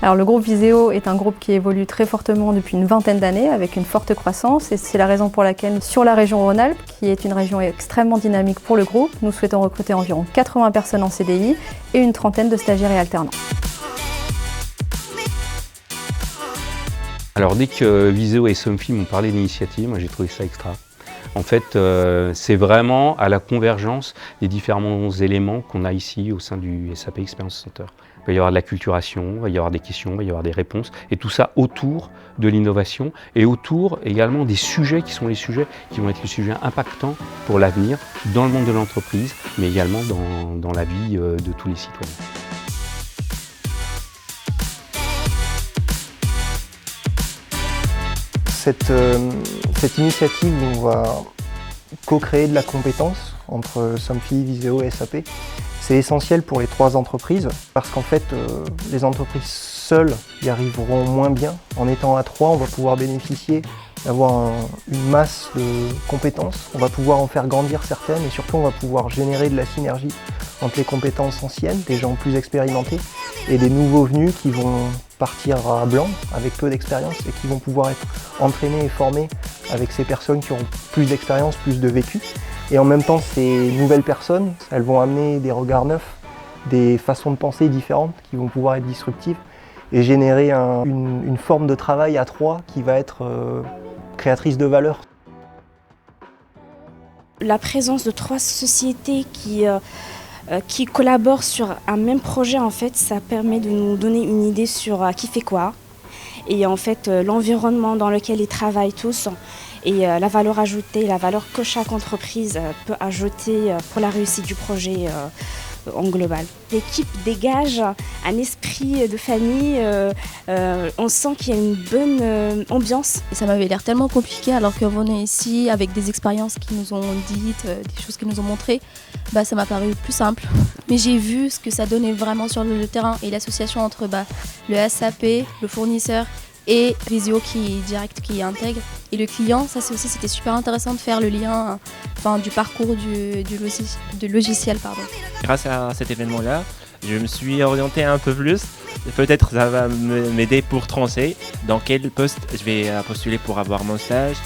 Alors le groupe Viséo est un groupe qui évolue très fortement depuis une vingtaine d'années avec une forte croissance et c'est la raison pour laquelle sur la région Rhône-Alpes, qui est une région extrêmement dynamique pour le groupe, nous souhaitons recruter environ 80 personnes en CDI et une trentaine de stagiaires et alternants. Alors dès que Viséo et Somfy m'ont parlé d'initiative, moi j'ai trouvé ça extra. En fait, c'est vraiment à la convergence des différents éléments qu'on a ici au sein du SAP Experience Center. Il va y avoir de l'acculturation, il va y avoir des questions, il va y avoir des réponses, et tout ça autour de l'innovation et autour également des sujets qui sont les sujets qui vont être les sujets impactants pour l'avenir dans le monde de l'entreprise, mais également dans la vie de tous les citoyens. Cette initiative où on va co-créer de la compétence entre Somfy, Viséo et SAP, c'est essentiel pour les trois entreprises parce qu'en fait, les entreprises seules y arriveront moins bien. En étant à trois, on va pouvoir bénéficier d'avoir une masse de compétences, on va pouvoir en faire grandir certaines et surtout on va pouvoir générer de la synergie entre les compétences anciennes, des gens plus expérimentés et des nouveaux venus qui vont partir à blanc avec peu d'expérience et qui vont pouvoir être entraînés et formés avec ces personnes qui auront plus d'expérience, plus de vécu. Et en même temps, ces nouvelles personnes, elles vont amener des regards neufs, des façons de penser différentes qui vont pouvoir être disruptives et générer une forme de travail à trois qui va être créatrice de valeur. La présence de trois sociétés qui collaborent sur un même projet, en fait, ça permet de nous donner une idée sur qui fait quoi et en fait l'environnement dans lequel ils travaillent tous et la valeur ajoutée, la valeur que chaque entreprise peut ajouter pour la réussite du projet en global. L'équipe dégage un esprit de famille, on sent qu'il y a une bonne ambiance. Et ça m'avait l'air tellement compliqué alors qu'on venait ici avec des expériences qui nous ont dites, des choses qu'ils nous ont montrées, ça m'a paru plus simple. Mais j'ai vu ce que ça donnait vraiment sur le terrain et l'association entre le SAP, le fournisseur et Viséo qui intègre. Et le client, c'était super intéressant de faire le lien du parcours du logiciel. Grâce à cet événement-là, je me suis orienté un peu plus. Peut-être ça va m'aider pour trancher dans quel poste je vais postuler pour avoir mon stage.